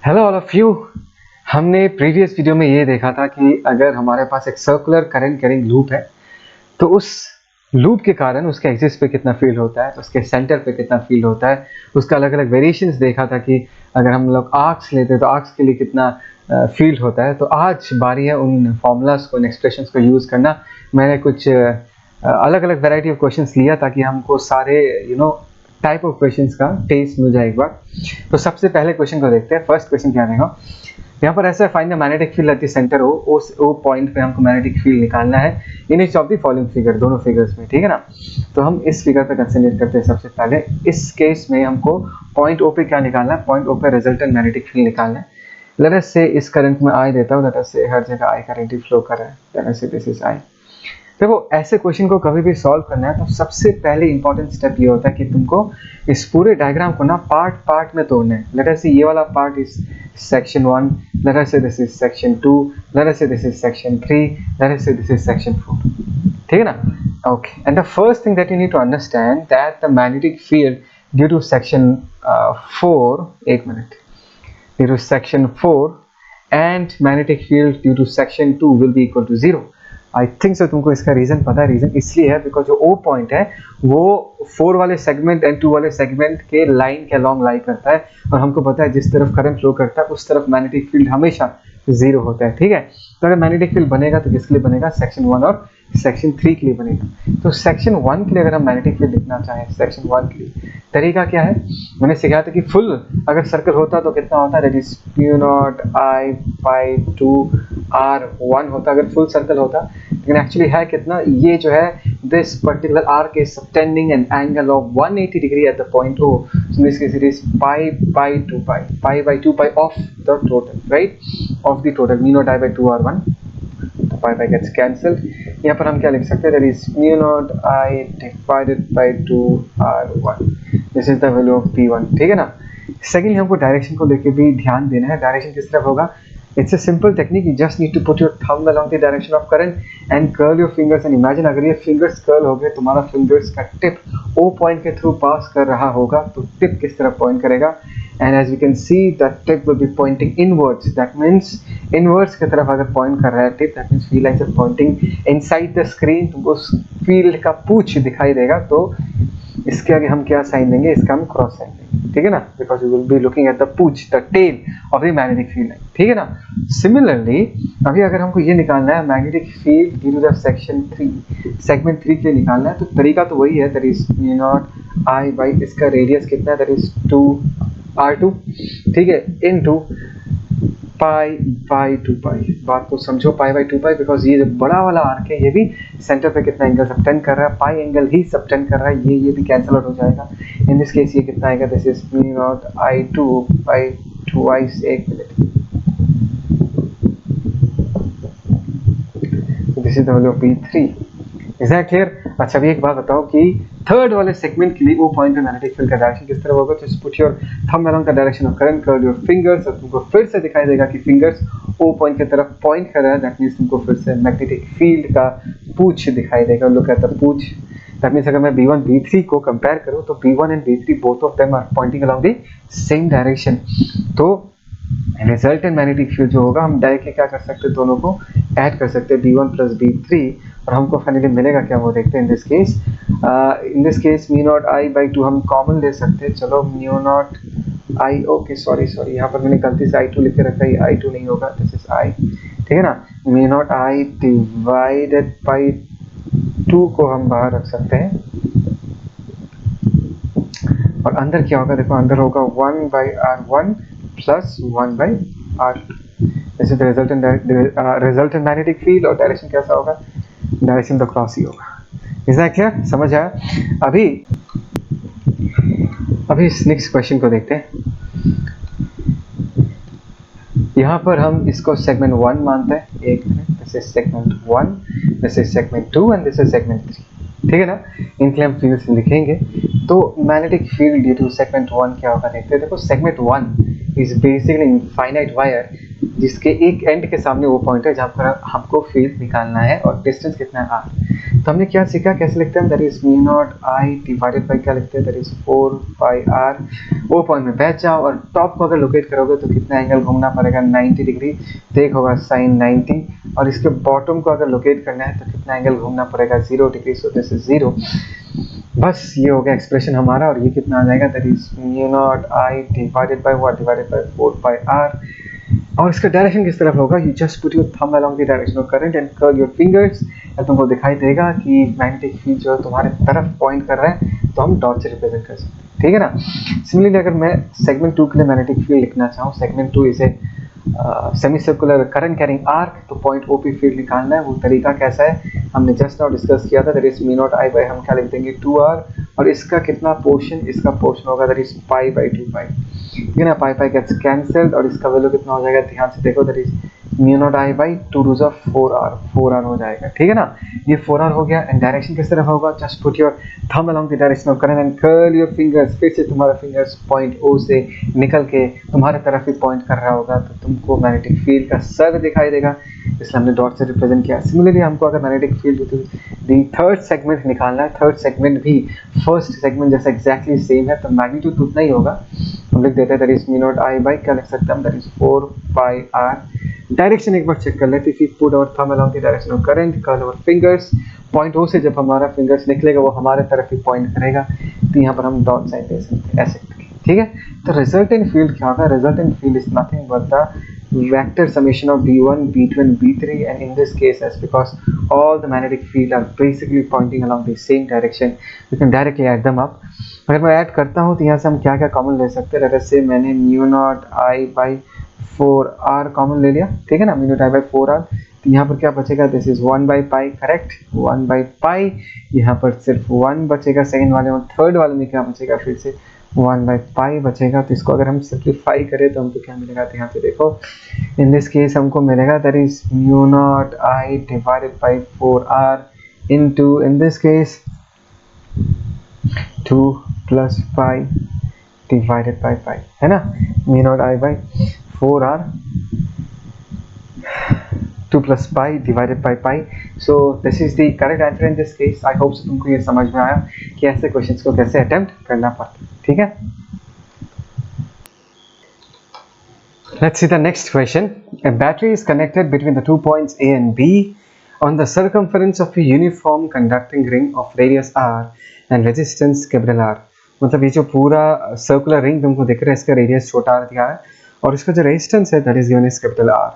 Hello all of you. हमने previous video में ये देखा था कि अगर हमारे पास एक सर्कुलर करंट कैरिंग लूप है तो उस लूप के कारण उसके एक्सिस पे कितना फील्ड होता है, उसके सेंटर पे कितना फील्ड होता है, उसका अलग अलग वेरिएशंस देखा था कि अगर हम लोग आर्क्स लेते हैं तो आर्क्स के लिए कितना फील्ड होता है। तो आज बारी है उन फॉर्मूलाज को, उन एक्सप्रेशंस को यूज़ करना। मैंने कुछ अलग अलग वैरायटी ऑफ क्वेश्चंस लिया ताकि हमको सारे टाइप ऑफ क्वेश्चंस का टेस्ट मिल जाए एक बार। तो सबसे पहले क्वेश्चन को देखते हैं। फर्स्ट क्वेश्चन क्या रहेगा, यहाँ पर ऐसा find the magnetic field at the centre O, उस ओ पॉइंट पे हमको मैग्नेटिक फील्ड निकालना है in each of the following figure, दोनों फिगर्स में, ठीक है ना। तो हम इस फिगर पे कंसंट्रेट करते हैं। सबसे पहले इस केस में हमको पॉइंट ओ पे क्या निकालना है, पॉइंट ओ पे रिजल्टेंट मैग्नेटिक फील्ड निकालना है। लेट अस से इस करंट में आई देता हूँ, लेट अस से हर जगह आई करंट ही फ्लो कर रहा है, late us say this is I. देखो ऐसे क्वेश्चन को कभी भी सॉल्व करना है तो सबसे पहले इंपॉर्टेंट स्टेप ये होता है कि तुमको इस पूरे डायग्राम को ना पार्ट पार्ट में तोड़ना है। लेट अस से ये वाला part is section 1, let us say this is section 2, let us say this is section 3, let us say this is section 4, ठीक है ना। Okay, and the first thing that you need to understand that the magnetic field due to section 4, एक minute, due to section 4 and magnetic field due to section 2 will be equal to 0। I think so तुमको इसका reason पता है। Reason इसलिए है because जो O point है वो 4 वाले सेगमेंट एंड 2 वाले सेगमेंट के लाइन के अलॉन्ग लाई करता है, और हमको पता है जिस तरफ करंट फ्लो करता है उस तरफ मैग्नेटिक फील्ड हमेशा 0 होता है, ठीक है। तो अगर मैग्नेटिक फील्ड बनेगा तो किसके लिए बनेगा, सेक्शन 1 और सेक्शन 3 के लिए बनेगा। तो सेक्शन 1 के लिए अगर हम मैग्नेटिक फील्ड लिखना चाहें, सेक्शन 1 के लिए तरीका क्या है, मैंने सिखाया था कि फुल अगर सर्कल होता तो कितना होता है, that is mu naught I by 2 r1 होता अगर फुल सर्कल होता। लेकिन एक्चुअली है कितना, ये जो है this particular arc is subtending N angle of 180 degree at the point O, so in this case it is pi by 2 pi, pi by 2 pi of the total, right, of the total mu naught I by 2 r1, तो pi by gets cancelled। यहाँ पर हम क्या लिख सकते हैं, that is mu naught I divided by 2 r1, this is the value of p1, ठीक है ना। सेकेंडली हमको डायरेक्शन को लेके भी ध्यान देना है। डायरेक्शन किस तरफ होगा, it's a simple technique, you just need to put your thumb along the direction of current and curl your fingers and imagine अगर ये fingers curl हो गए, तुम्हारा fingers का tip O point के through pass कर रहा होगा तो tip किस तरफ point करेगा, and as we can see the tip will be pointing inwards, that means inwards की तरफ अगर point कर रहा है tip, that means field lines are pointing inside the screen, तुमको field का पूछ दिखाई देगा। तो इसके आगे हम क्या साइन देंगे, इसका हम क्रॉस साइन देंगे, ठीक है ना, because you will be looking at the पूछ, the tail of the magnetic field, ठीक है ना। सिमिलरली अभी अगर हमको ये निकालना है magnetic field due to the section 3, segment 3 के लिए निकालना है, तो तरीका तो वही है, that is mu naught I by इसका रेडियस कितना है, दैट इज 2r2, ठीक है, इनटू पाई बाई 2 पाई। बात को समझो, पाई बाई 2 पाई, बिकॉज ये जो बड़ा वाला आर्क है ये भी सेंटर पे कितना एंगल सबटेंड कर रहा है, पाई एंगल ही सबटेंड कर रहा है, ये भी कैंसिल आउट हो जाएगा। इन दिस केस ये कितना आएगा, this is mu not I2 by 2i, एक मिनट, this is the value of P3। Is that clear. अच्छा अभी एक बात बताओ कि थर्ड वाले सेगमेंट के लिए वो पॉइंट पे मैग्नेटिक फील्ड का डायरेक्शन किस तरह होगा, just put your thumb along the direction of current, curl your fingers, और तुमको फिर से दिखाई देगा कि फिंगर्स ओ पॉइंट की तरफ पॉइंट कर रहा है, दैट मींस तुमको फिर से मैग्नेटिक फील्ड का पूछ दिखाई देगा। लुक एट द पूछ, दैट मींस अगर मैं B1 B3 को कंपेयर करूं तो B1 and B3 both of them are pointing along the same direction. तो रिजल्टेंट मैग्नेटिक फील्ड जो होगा हम डायरेक्टली क्या कर सकते हैं, दोनों को ऐड कर सकते हैं, B1 प्लस B3, और हमको फाइनली मिलेगा क्या वो देखते हैं। इन this case mu naught I by 2 हम कॉमन ले सकते हैं, चलो mu naught I, okay sorry यहाँ पर मैंने गलती से I2 लिख के रखा है, I2 नहीं होगा, दिस इज I, ठीक है ना। Mu naught I divided by 2 को हम बाहर रख सकते हैं, और अंदर क्या होगा, देखो अंदर होगा 1 by r1 plus 1 by r2, this is resultant magnetic field, और डायरेक्शन कैसा होगा, डायरेक्शन तो क्रॉस ही होगा। इज दैट क्लियर, समझ आया। अभी इस नेक्स्ट क्वेश्चन को देखते हैं। यहाँ पर हम इसको सेगमेंट 1 मानते हैं, एक मिनट, this is segment 1, this is segment 2 and this is segment 3, ठीक है ना। इनके हम फील्ड्स लिखेंगे। तो magnetic field due to segment 1 क्या होगा देखते हैं। देखो segment 1 is basically infinite wire जिसके एक एंड के सामने वो पॉइंट है जहाँ पर हमको फील्ड निकालना है, और डिस्टेंस कितना है r। तो हमने क्या सीखा, कैसे लिखते हैं, that is mu naught I divided by क्या लिखते हैं, दैट इज 4 पाई आर। वो पॉइंट में बैठ जाओ और टॉप को अगर लोकेट करोगे तो कितना एंगल घूमना पड़ेगा, 90 डिग्री, तो एक होगा साइन 90, और इसके बॉटम को अगर लोकेट करना है तो कितना एंगल घूमना पड़ेगा, 0 डिग्री, सो दिस इज 0। बस ये हो गया एक्सप्रेशन हमारा, और ये कितना आ जाएगा, that is mu naught I divided by what, divided by 4 pi R. और इसका डायरेक्शन किस तरफ होगा, you just put your thumb along the direction of current and curl your fingers, और तुमको दिखाई देगा कि मैग्नेटिक फील्ड जो है तुम्हारे तरफ पॉइंट कर रहा है, तो हम डॉट से रिप्रेजेंट कर सकते हैं, ठीक है ना। सिमिलरली अगर मैं सेगमेंट 2 के लिए मैग्नेटिक फील्ड लिखना चाहूँ, सेगमेंट 2 इसे semi circular current carrying arc, तो पॉइंट ओ पी फील्ड निकालना है। वो तरीका कैसा है हमने जस्ट नाउ डिस्कस किया था, that is mu naught I by, हम क्या लिख देंगे 2r, और इसका कितना पोर्शन, इसका पोर्शन होगा दैट इज पाई बाई 2 पाई, ठीक है ना, पाई पाई गेट्स कैंसल्ड, और इसका वैल्यू कितना हो जाएगा, ध्यान से देखो, that is mu naught I by 2 ROUGE of 4r हो जाएगा, ठीक है ना। ये 4r हो गया, एंड डायरेक्शन किस तरफ होगा, just put your thumb along the direction of current and curl your fingers, फिर से तुम्हारा फिंगर्स पॉइंट ओ से निकल के तुम्हारे तरफ ही पॉइंट कर रहा होगा, तो तुमको मैग्नेटिक फील्ड का सर्कल दिखाई देगा, इसलिए हमने डॉट से रिप्रेजेंट किया। सिमिलरली हमको अगर मैग्नेटिक फील्ड दी थर्ड सेगमेंट निकालना है, थर्ड सेगमेंट भी फर्स्ट सेगमेंट जैसा एग्जैक्टली सेम है, तो मैग्नीट्यूड उतना ही होगा, हम लिख देते हैं that is mu naught I by क्या लिख सकते हैं, that is 4 pi R. Direction एक बार चेक कर लेते, if we put our thumb along the direction of current, curl our fingers, point O से जब हमारा फिंगर्स निकलेगा वो हमारे तरफ ही पॉइंट करेगा, तो यहाँ पर हम डॉट साइन दे सकते हैं ऐसे, ठीक है। तो रिजल्टेंट फील्ड क्या होगा, resultant field is nothing but the vector summation of b1 b2 and b3, and in this case as because all the magnetic field are basically pointing along the same direction, you can directly add them up। अगर मैं add करता हूँ तो यहाँ से हम क्या क्या कॉमन ले सकते हैं, जैसे मैंने mu naught I by 4r common ले लिया, ठीक है ना, mu naught I by 4r, तो यहाँ पर क्या बचेगा, this is 1 by pi, correct, 1 by pi, यहाँ पर सिर्फ 1 बचेगा सेकेंड वाले में, थर्ड वाले में क्या बचेगा, फिर से 1 बाई पाई बचेगा। तो इसको अगर हम सिंप्लीफाई करें तो हमको क्या मिलेगा, तो यहाँ पे देखो, इन दिस केस हमको मिलेगा that is mu naught I divided by 4r into in this case 2 plus pi divided by pi, है ना, mu naught I by 4r 2 plus pi divided by pi। So this is the correct answer in this case। I hope so तुमको ये समझ में आया कि ऐसे questions को कैसे अटेम्प्ट करना पड़ता है, ठीक है। Let's see the next question। A battery is connected between the 2 points A and B on the circumference of a uniform conducting ring of radius r and resistance capital R। मतलब ये जो पूरा circular ring तुमको दिख रहा है, इसका radius छोटा r दिया है, और इसका जो रेजिस्टेंस है that is given as capital R,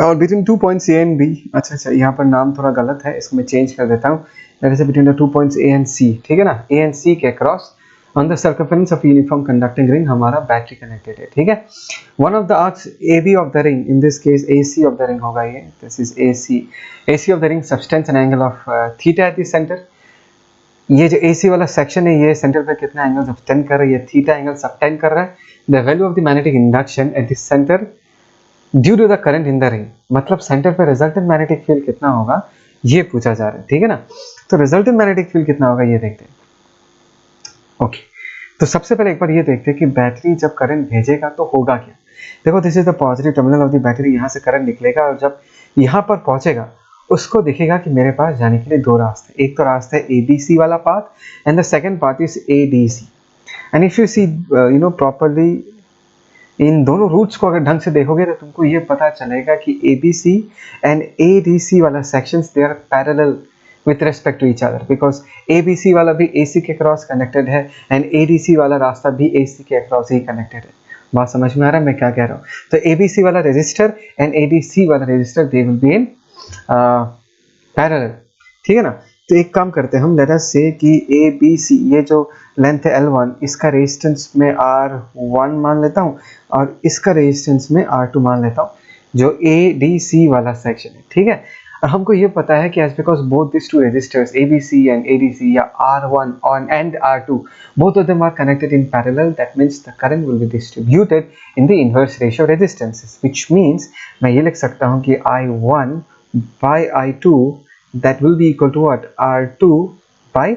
और between 2 points A and B, अच्छा यहाँ पर नाम थोड़ा गलत है, इसको मैं चेंज कर देता हूँ, जैसे between the 2 points A and C, ठीक है ना, ए एंड सी के across on the circumference of uniform conducting ring हमारा बैटरी कनेक्टेड है, ठीक है। One of the arcs A B of the ring, in this case A C of the ring होगा ये, this is A C of the ring subtends an angle of theta at the centre. ये जो ए सी वाला section है ये centre पे कितना angle subtend कर रहा है, ये थीटा एंगल सबटेंड कर रहा है। The value of the magnetic induction at the centre due to the current in the ring, मतलब सेंटर पे रिजल्टेंट मैग्नेटिक फील्ड कितना होगा ये पूछा जा रहा है, ठीक है ना। तो रिजल्टेंट मैग्नेटिक फील्ड कितना होगा ये देखते हैं। ओके, तो सबसे पहले एक बार ये देखते हैं कि बैटरी जब करंट भेजेगा तो होगा क्या। देखो, this is the positive terminal of the battery, यहाँ से करंट निकलेगा और जब यहाँ पर पहुंचेगा उसको दिखेगा कि मेरे पास जाने के लिए दो रास्ते, एक तो रास्ता है ABC वाला path and the second path is ADC। And if you see you know properly इन दोनों रूट्स को अगर ढंग से देखोगे तो तुमको ये पता चलेगा कि ABC एंड ADC वाला sections they are parallel with respect to each other because ABC वाला भी AC के क्रॉस कनेक्टेड है एंड ADC वाला रास्ता भी AC के क्रॉस ही कनेक्टेड है। बात समझ में आ रहा है मैं क्या कह रहा हूँ। तो ABC वाला रेजिस्टर एंड ADC वाला resistor they will be in parallel, ठीक है ना। तो एक काम करते हैं हम, लेट अस से कि ABC ये जो लेंथ है L1 इसका रेजिस्टेंस में R1 मान लेता हूँ और इसका रेजिस्टेंस में R2 मान लेता हूँ, जो ADC वाला सेक्शन है, ठीक है। और हमको ये पता है कि as because both these two resistors ABC and ADC या R1 and R2 both of them are connected in parallel, that means the current will be distributed in the inverse ratio of resistances, which means मैं ये लिख सकता हूँ कि I1 by I2 that will be equal to what, R2 by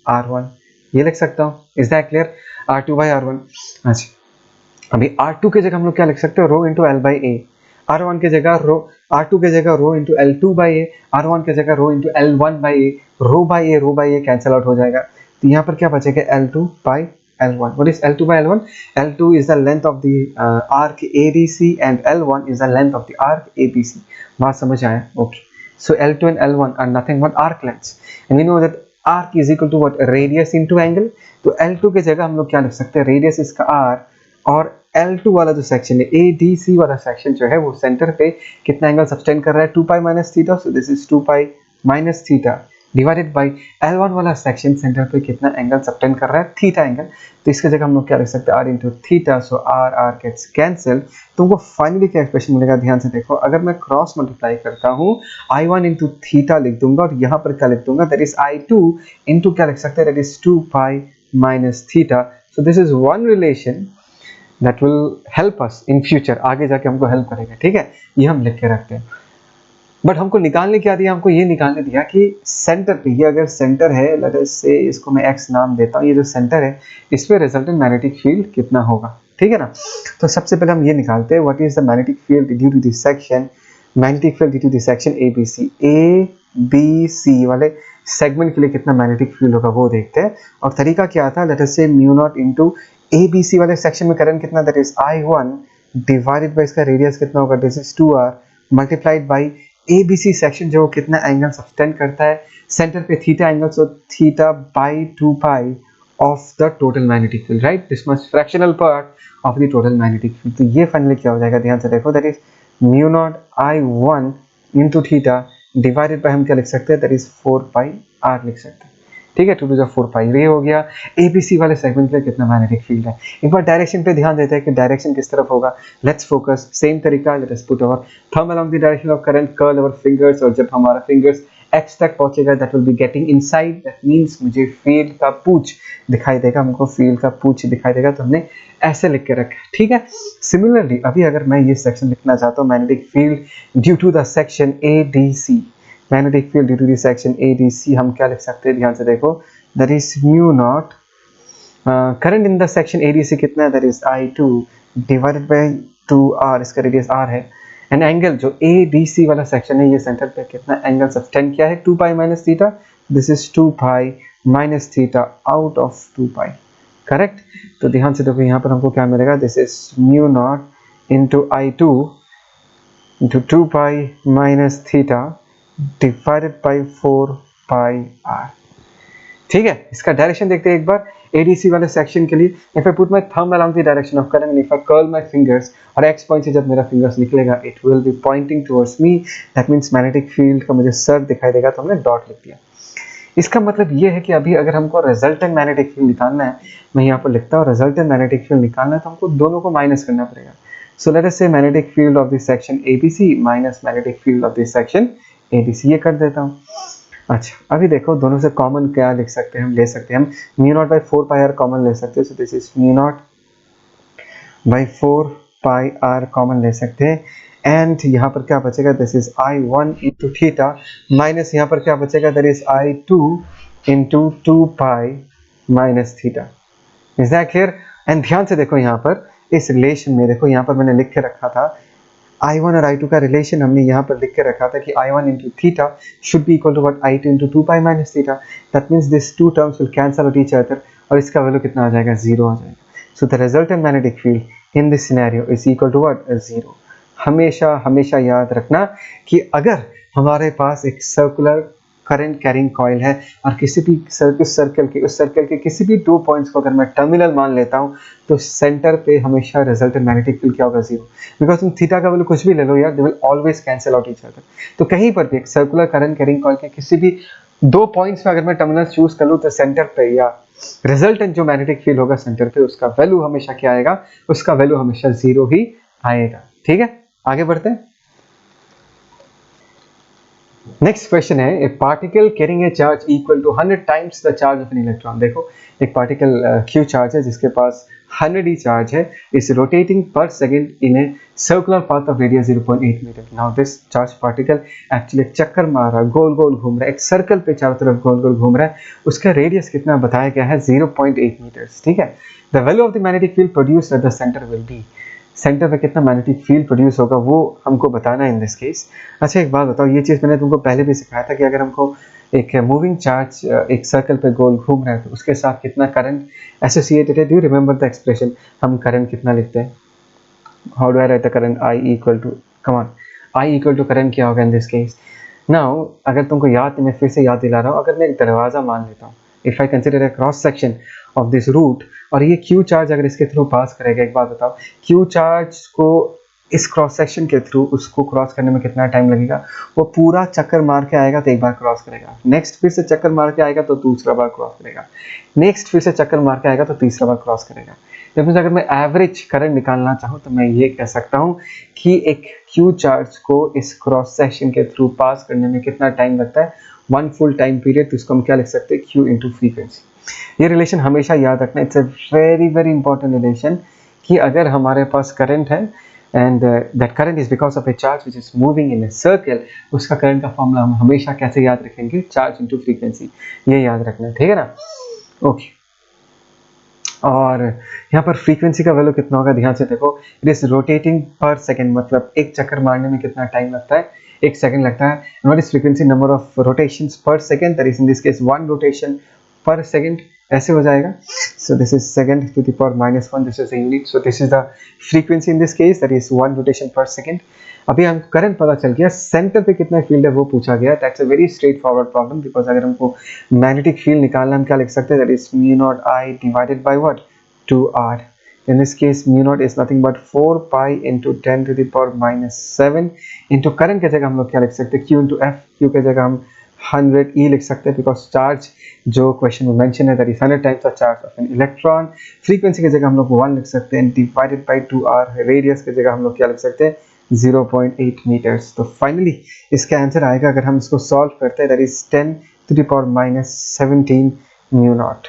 R1, ये लिख सकता हूँ। Is that clear? R2 by R1। अच्छा, अभी R2 की जगह हम लोग क्या लिख सकते हैं, rho into L by A। R1 की जगह रो, R2 की जगह rho into L2 by A, R1 की जगह rho into L1 by A, rho by A cancel out हो जाएगा, तो यहाँ पर क्या बचेगा L2 by L1. What is L2 by L1? L2 is the length of the arc ADC and L1 is the length of the arc ABC. बात समझ आया? Okay. So L2 and L1 are nothing but arc lengths, and we know that arc is equal to what? Radius into angle. तो L2 की जगह हम लोग क्या लिख सकते हैं? रेडियस इसका R, और L2 वाला जो सेक्शन है, ADC वाला सेक्शन जो है वो सेंटर पे कितना एंगल सब्सटेंड कर रहा है? 2 pi minus theta. So this is 2 pi minus theta divided by L1 वाला सेक्शन सेंटर पे कितना एंगल सब्टेंड कर रहा है? Theta angle. तो इसकी जगह हम लोग क्या लिख सकते हैं? R into theta. So R gets cancel. तुमको फाइनली क्या एक्सप्रेशन मिलेगा? ध्यान से देखो, अगर मैं क्रॉस मल्टीप्लाई करता हूँ I1 इंटू थीटा लिख दूंगा, और यहाँ पर क्या लिख दूंगा? दैट इज I2 इंटू क्या लिख सकते हैं? That is 2 pi minus theta. So this is one relation that will help us in future, आगे जाके हमको हेल्प करेगा. ठीक है, ये हम लिख के रखते हैं. बट हमको निकालने क्या दिया? हमको ये निकालने दिया कि सेंटर पे, ये अगर सेंटर है, लेट अस से इसको मैं x नाम देता हूँ, ये जो सेंटर है इस पे रिजल्टेंट मैग्नेटिक फील्ड कितना होगा. ठीक है ना. तो सबसे पहले हम ये निकालते हैं, what is the magnetic field due to this section, magnetic field due to this section ABC वाले सेगमेंट के लिए कितना मैग्नेटिक फील्ड होगा वो देखते हैं. और तरीका क्या था? लेट अस से म्यू नॉट इनटू ABC वाले सेक्शन में करंट कितना? That is I1 divided by इसका रेडियस कितना होगा? This is 2R multiplied by ABC section जो कितना एंगल सब्टेंड करता है सेंटर पे? Theta angle. So theta by 2 pi of the total magnetic field, right? This much fractional part of the total magnetic field. तो ये finally क्या हो जाएगा? ध्यान से देखो, that is mu not I1 into theta divided by हम क्या लिख सकते हैं? दैट इज 4 पाई R लिख सकते हैं. ठीक है, 2 टू 4 पाई. ये हो गया ABC वाले सेगमेंट पे कितना मैग्नेटिक फील्ड है. एक बार डायरेक्शन पे ध्यान देते हैं कि डायरेक्शन किस तरफ होगा. Let's focus. सेम तरीका, let us put our thumb along the direction of current, curl our fingers, और जब हमारा फिंगर्स x तक पहुंचेगा that will be getting inside. That means मुझे फील्ड का पूंछ दिखाई देगा, हमको फील्ड का पूंछ दिखाई देगा, तो हमने ऐसे लिख के रखा. ठीक है. सिमिलरली अभी अगर मैं ये सेक्शन लिखना चाहता हूँ, magnetic field due to the section ADC, magnetic field due to the section ADC, हम क्या लिख सकते हैं? ध्यान से देखो, that is mu naught current in the section ADC कितना है? That is I2 divided by 2R, इसका रेडियस R है. एंड एंगल जो ADC वाला सेक्शन है, ये सेंटर पे कितना एंगल सब्टेंड किया है? 2 pi minus theta. This is 2 pi minus theta out of 2 pi. Correct. तो ध्यान से देखो, यहाँ पर हमको क्या मिलेगा? This is mu not into I2 into 2 pi minus theta divided by 4 pi R. ठीक है. इसका डायरेक्शन देखते हैं एक बार ADC वाले सेक्शन के लिए. If I put my thumb along the direction of current, if I curl my fingers, और x पॉइंट से जब मेरा फिंगर्स निकलेगा, it will be pointing towards me. That means magnetic field का मुझे सर दिखाई देगा, तो हमने डॉट लिख दिया. इसका मतलब ये है कि अभी अगर हमको रिजल्टेंट मैग्नेटिक फील्ड निकालना है, मैं यहाँ पर लिखता हूँ रिजल्टेंट मैग्नेटिक फील्ड निकालना है, तो हमको दोनों को माइनस करना पड़ेगा. सो लेट अस से magnetic field of this section ABC minus magnetic field of this section ADC, ये कर देता हूँ. अच्छा, अभी देखो दोनों से कॉमन क्या लिख सकते हैं? हम ले सकते हैं, हम mu naught by 4 pi R common ले सकते हैं. सो this is mu not by 4 pi R common ले सकते हैं. एंड यहाँ पर क्या बचेगा? This is I1 into theta minus यहाँ पर क्या बचेगा? That is I2 into 2 pi minus theta. Is that clear? And ध्यान से देखो, यहाँ पर इस रिलेशन में देखो, यहाँ पर मैंने लिख के रखा था I1 और I2 का रिलेशन, हमने यहाँ पर लिख के रखा था कि I1 into theta should be equal to what? I2 into 2 pi minus theta. That means this two terms will cancel out each other, और इसका वैल्यू कितना आ जाएगा? 0 आ जाएगा. So the resultant magnetic field in this scenario is equal to what? 0. हमेशा हमेशा याद रखना कि अगर हमारे पास एक सर्कुलर करंट कैरिंग कॉइल है और किसी भी सर्कल के किसी भी 2 पॉइंट्स को अगर मैं टर्मिनल मान लेता हूं, तो सेंटर पे हमेशा रिजल्टेंट मैग्नेटिक फील्ड क्या होगा? 0. बिकॉज तुम थीटा का वैल्यू कुछ भी ले लो यार, they will always cancel out each other. तो कहीं पर भी एक सर्कुलर करंट कैरिंग कॉइल के किसी भी 2 पॉइंट्स में अगर मैं टर्मिनल चूज कर लूँ, तो सेंटर पे या रिजल्टेंट जो मैग्नेटिक फील्ड होगा सेंटर पे, उसका वैल्यू हमेशा क्या आएगा? उसका वैल्यू हमेशा 0 ही आएगा. ठीक है, आगे बढ़ते हैं. नेक्स्ट क्वेश्चन है, a particle carrying a charge equal to 100 times the charge of an electron. देखो, एक पार्टिकल Q चार्ज है जिसके पास 100 ही चार्ज है, is rotating per second in a circular path of radius 0.8 metre. Now this charge particle actually चक्कर मार रहा है, गोल गोल घूम रहा है, एक सर्कल पे चारों तरफ गोल गोल घूम रहा है. उसका रेडियस कितना बताया गया है? 0.8 मीटर्स. ठीक है. The value of the magnetic field produced at the centre will be. Centre पे कितना मैग्नेटिक फील्ड प्रोड्यूस होगा वो हमको बताना है इन दिस केस। अच्छा एक बात बताओ, ये चीज़ मैंने तुमको पहले भी सिखाया था कि अगर हमको एक मूविंग चार्ज एक सर्कल पे गोल घूम रहा है तो उसके साथ कितना करंट एसोसिएटेड है। Do you remember the expression? हम करंट कितना लिखते हैं? How do I write the current? I equal to, come on, I equal to current क्या होगा इन दिस केस? नाउ अगर तुमको याद, मैं फिर से याद दिला रहा हूँ, अगर मैं एक दरवाज़ा मान लेता हूँ, if I consider a cross section of this route, और ये क्यू चार्ज अगर इसके थ्रू पास करेगा, एक बात बताओ, क्यू चार्ज को इस क्रॉस सेक्शन के थ्रू उसको क्रॉस करने में कितना टाइम लगेगा? वो पूरा चक्कर मार के आएगा तो एक बार क्रॉस करेगा, नेक्स्ट फिर से चक्कर मार के आएगा तो दूसरा बार क्रॉस करेगा, नेक्स्ट फिर से चक्कर मार के आएगा तो तीसरा बार क्रॉस करेगा। जब अगर मैं एवरेज करंट निकालना चाहूँ तो मैं ये कह सकता हूँ कि एक क्यू चार्ज को इस क्रॉस सेक्शन के थ्रू पास करने में कितना टाइम लगता है? 1 फुल टाइम पीरियड। तो इसको हम क्या लिख सकते हैं? Q into frequency. ये रिलेशन हमेशा याद रखना, it's a very very important relation, कि अगर हमारे पास करंट है and that current is because of A charge which is moving in a circle, उसका करंट का फॉर्मूला हम हमेशा कैसे याद रखेंगे? Charge into frequency. ये याद रखना है, ठीक है ना? ओके। और यहाँ पर फ्रीक्वेंसी का वैल्यू कितना होगा? ध्यान से देखो, इट इज रोटेटिंग पर सेकेंड, मतलब एक चक्कर मारने में कितना टाइम लगता है? 1 सेकेंड लगता है। What is frequency? Number of rotations per second, that is in this case 1 rotation per second, ऐसे हो जाएगा। So this is second to the power -1, this is the unit, so this is the frequency in this case, that is 1 rotation per second. अभी हमको current पता चल गया, centre पे कितना फील्ड है वो पूछा गया। That's a very straight forward problem, because अगर हमको मैग्नेटिक फील्ड निकालना, हम क्या लिख सकते हैं? That is μ0I divided by what? 2R. In this case mu0 is nothing but 4 pi into 10 to the power -7 into current के जगह हम लोग क्या लिख सकते हैं? Q into F। Q के जगह हम 100 E लिख सकते हैं, बिकॉज चार्ज जो क्वेश्चन में मेंशन है that is 100 times the charge of an electron. Frequency की जगह हम लोग 1 लिख सकते हैं डिवाइडेड बाय 2R। रेडियस की जगह हम लोग क्या लिख सकते हैं? 0.8 मीटर्स। तो फाइनली इसका आंसर आएगा, अगर हम इसको सॉल्व करते हैं, that is 10 to the power -17 mu0।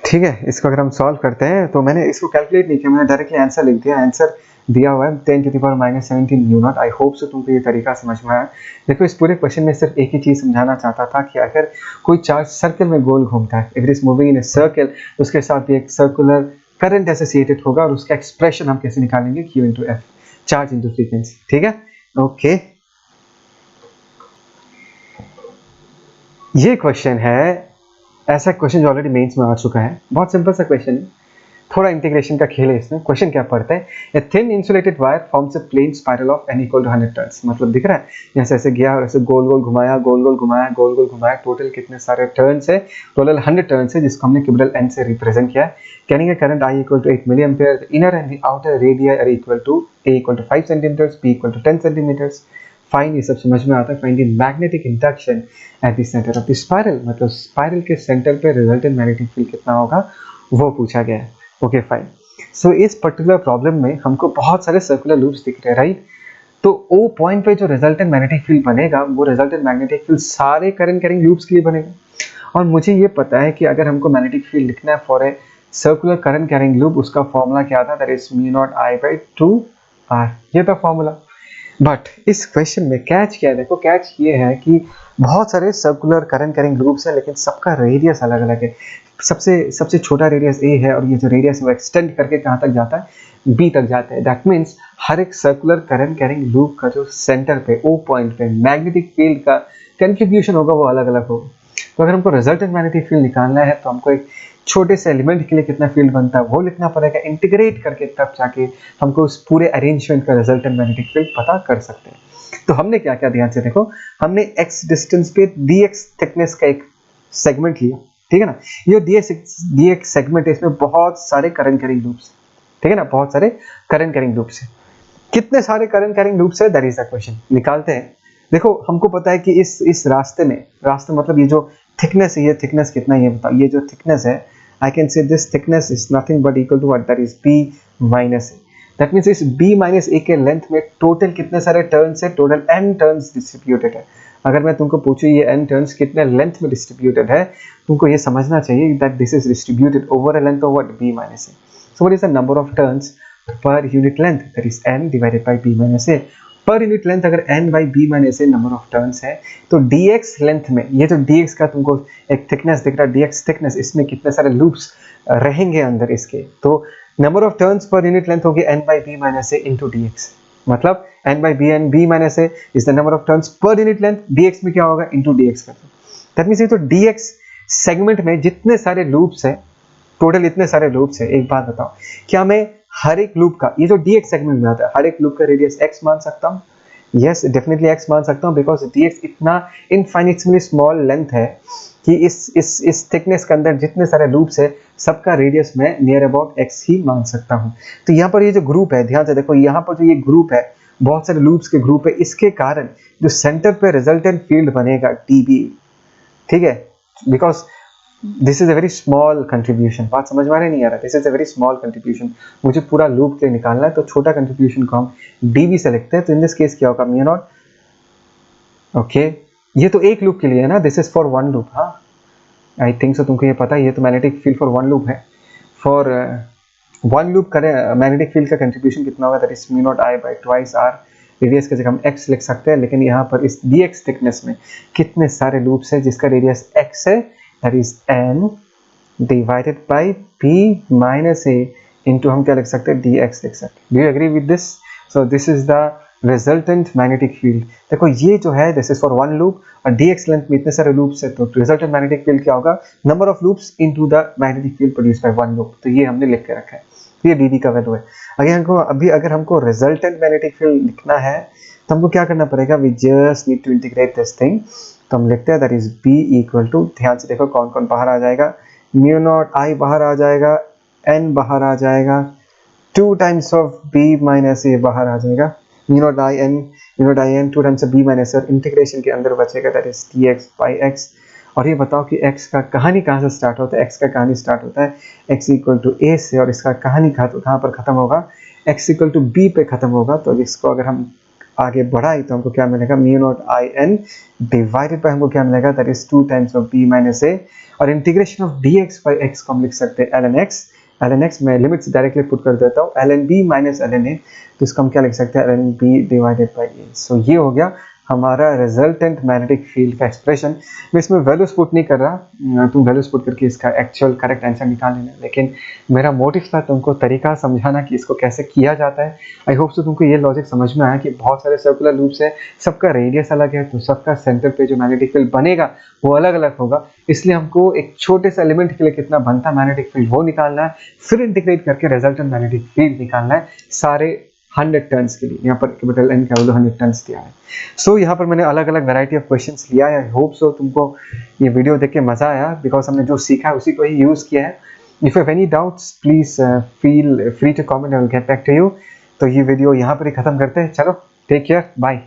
ठीक है, इसको अगर हम सॉल्व करते हैं, तो मैंने इसको कैलकुलेट नहीं किया, मैंने डायरेक्टली आंसर लिख दिया। आंसर दिया हुआ है 10 to the power -17 mu0। I hope so तुमको ये तरीका समझ में आया। देखो, इस पूरे क्वेश्चन में सिर्फ एक ही चीज़ समझाना चाहता था कि अगर कोई चार्ज सर्कल में गोल घूमता है, if it is moving in a circle, उसके साथ भी एक सर्कुलर करंट एसोसिएटेड होगा, और उसका एक्सप्रेशन हम कैसे निकालेंगे? Q into F, charge into frequency. ठीक है, ओके। ये क्वेश्चन है, ऐसा क्वेश्चन जो ऑलरेडी मेंस में आ चुका है, बहुत सिंपल सा क्वेश्चन है, थोड़ा इंटीग्रेशन का खेल है इसमें। क्वेश्चन क्या पढ़ते हैं? A thin insulated wire forms a plane spiral of n equal to 100 turns. मतलब दिख रहा है, यहाँ से ऐसे गया और ऐसे गोल गोल घुमाया, गोल गोल घुमाया, गोल गोल घुमाया, टोटल कितने सारे टर्न्स है? टोटल 100 टर्न्स है, जिसको हमने कैपिटल N से रिप्रेजेंट किया है। Carrying a current I equal to 8 milli ampere, the inner and the outer radius are equal to A equal to 5 centimetres, B equal to 10 centimetres. Fine, ये सब समझ में आता है। Find the magnetic induction at the centre of the spiral, मतलब spiral के centre पे resultant magnetic field कितना होगा वो पूछा गया है। Okay fine. सो इस पर्टिकुलर प्रॉब्लम में हमको बहुत सारे सर्कुलर लूप्स दिख रहे हैं, राइट? तो ओ पॉइंट पे जो रिजल्टेंट मैग्नेटिक फील्ड बनेगा, वो रिजल्टेंट मैग्नेटिक फील्ड सारे करंट कैरिंग लूप्स के लिए बनेगा। और मुझे ये पता है कि अगर हमको मैग्नेटिक फील्ड लिखना है for a circular current carrying loop, उसका फॉर्मूला क्या था? That is μ0I/2R। ये था फॉर्मूला। बट इस क्वेश्चन में कैच क्या है? देखो, कैच ये है कि बहुत सारे सर्कुलर करंट कैरिंग लूप्स हैं, लेकिन सबका रेडियस अलग अलग है। सबसे छोटा रेडियस A है, और ये जो रेडियस है वो एक्सटेंड करके कहाँ तक जाता है? B तक जाता है। दैट मीन्स हर एक सर्कुलर करंट कैरिंग लूप का जो सेंटर पे, O पॉइंट पे मैग्नेटिक फील्ड का कंट्रीब्यूशन होगा वो अलग अलग होगा। तो अगर हमको रिजल्टेंट मैग्नेटिक फील्ड निकालना है, तो हमको एक छोटे से एलिमेंट के लिए कितना फील्ड बनता है वो लिखना पड़ेगा, इंटीग्रेट करके तब जाके हमको उस पूरे अरेंजमेंट का रिजल्टेंट मैग्नेटिक फील्ड पता कर सकते हैं। तो हमने क्या क्या, ध्यान से देखो, हमने x डिस्टेंस पे dx थिकनेस का एक सेगमेंट लिया, ठीक है ना? ये dx सेगमेंट है, इसमें बहुत सारे करंट कैरिंग लूप्स, ठीक है ना? बहुत सारे करंट कैरिंग लूप्स है। कितने सारे करंट कैरिंग लूप्स है, दैट इज द क्वेश्चन। निकालते हैं। देखो, हमको पता है कि इस रास्ते में, रास्ता मतलब ये जो थिकनेस है, ये थिकनेस कितना है ये बताओ। ये जो थिकनेस है, I can say this thickness is nothing but equal to what? That is B minus A. That means इस B minus A के लेंथ में टोटल कितने सारे टर्न्स है? टोटल n टर्न्स डिस्ट्रीब्यूटेड है। अगर मैं तुमको पूछूं ये n टर्न्स कितने लेंथ में डिस्ट्रीब्यूटेड है, तुमको ये समझना चाहिए that this is distributed over a length of what? B minus A. So what is the number of turns per unit length? That is n divided by B minus A. पर unit length अगर n by B minus A number of turns है, तो dx length में ये जो dx का तुमको एक थिकनेस दिख रहा है, dx थिकनेस, इसमें कितने सारे लूप्स रहेंगे अंदर इसके, तो number of turns per unit length होगी n by B minus A into D X, मतलब n by B N B minus A is the number of turns per unit length, dx में क्या होगा into D x करते हैं। That means ये तो dx segment में जितने सारे लूप्स है, टोटल इतने सारे लूप्स है, एक बात बताओ, क्या मैं हर एक लूप का, ये जो dx सेगमेंट में आता है, हर एक लूप का रेडियस x मान सकता हूँ? यस, डेफिनेटली x मान सकता हूँ, बिकॉज dx इतना इनफाइनिटली स्मॉल लेंथ है कि इस थिकनेस के अंदर जितने सारे लूप्स है सबका रेडियस मैं नियर अबाउट x ही मान सकता हूँ। तो यहाँ पर ये जो ग्रुप है, ध्यान से देखो, यहाँ पर जो ये ग्रुप है, बहुत सारे लूप्स के ग्रुप है, इसके कारण जो सेंटर पे रिजल्टेंट फील्ड बनेगा dB, ठीक है, because this is a very small contribution. बात समझ में नहीं आ रहा, this is a very small contribution, मुझे पूरा लूप के निकालना है, तो छोटा कंट्रीब्यूशन को हम dB से लिखते हैं। तो इन दिस केस क्या होगा, म्यू नॉट, ओके, ये तो एक लूप के लिए है ना, this is for one loop, हाँ आई थिंक सो, तुमको ये पता है, ये तो magnetic field for one loop है, फॉर वन लूप करें मैग्नेटिक फील्ड का कंट्रीब्यूशन कितना होगा, that is mu naught I by twice R, radius की जगह हम x लिख सकते हैं, लेकिन यहाँ पर इस dx थिकनेस में कितने सारे लूप्स है जिसका रेडियस x है, that is n divided by p minus a into हम क्या लिख सकते हैं, dx लिख सकते हैं। Do you agree with this? So this is the resultant magnetic field. देखो ये जो है this is for one loop और dx लेंथ में इतने सारे लूप्स है, तो रिजल्टेंट मैग्नेटिक फील्ड क्या होगा, number of loops into the magnetic field produced by one loop. तो ये हमने लिख के रखा है, ये dB का वैल्यू है। अगर हमको रिजल्टेंट मैग्नेटिक फील्ड लिखना है तो हमको क्या करना पड़ेगा, we just need to integrate this thing. तो हम लिखते हैं that is B equal to, ध्यान से देखो कौन कौन बाहर आ जाएगा, म्यू नॉट I बाहर आ जाएगा, n बाहर आ जाएगा, 2 times of B minus A बाहर आ जाएगा, mu naught I n 2 times of B minus A, integration के अंदर बचेगा that is dx by x। और ये बताओ कि x का कहानी कहाँ से स्टार्ट होता है, x का कहानी स्टार्ट होता है x इक्वल टू a से, और इसका कहानी कहाँ पर खत्म होगा, x इक्वल टू b पे खत्म होगा। तो इसको अगर हम आगे बढ़ाए तो हमको क्या मिलेगा, mu naught I N divided by हमको क्या मिलेगा, that is 2 times of b minus a, और integration of dx by x को हम लिख सकते हैं ln x मैं लिमिट्स डायरेक्टली पुट कर देता हूँ, ln b minus ln a, तो इसको हम क्या लिख सकते हैं, ln b divided by a। सो ये हो गया हमारा रिजल्टेंट मैग्नेटिक फील्ड का एक्सप्रेशन। मैं इसमें वैल्यूज पुट नहीं कर रहा, तुम वैल्यूज पुट करके इसका एक्चुअल करेक्ट आंसर निकाल लेना, लेकिन मेरा मोटिव था तुमको तरीका समझाना कि इसको कैसे किया जाता है। आई होप सो तुमको ये लॉजिक समझ में आया कि बहुत सारे सर्कुलर लूप्स है, सबका रेडियस अलग है, तो सबका सेंटर पे जो मैग्नेटिक फील्ड बनेगा वो अलग अलग होगा, इसलिए हमको एक छोटे से एलिमेंट के लिए कितना बनता है मैग्नेटिक फील्ड वो निकालना है, फिर इंटीग्रेट करके रिजल्टेंट मैग्नेटिक फील्ड निकालना है सारे 100 टर्न्स के लिए। यहाँ पर कैपिटल N का वैल्यू 100 टर्न्स दिया है। सो यहाँ पर मैंने अलग अलग वैरायटी ऑफ क्वेश्चंस लिया है। आई होप सो तुमको ये वीडियो देख के मजा आया, बिकॉज हमने जो सीखा है उसी को ही यूज किया है। If you have any doubts please feel free to comment, I will get back to you. तो ये वीडियो यहाँ पर ही खत्म करते हैं, चलो टेक केयर, बाय।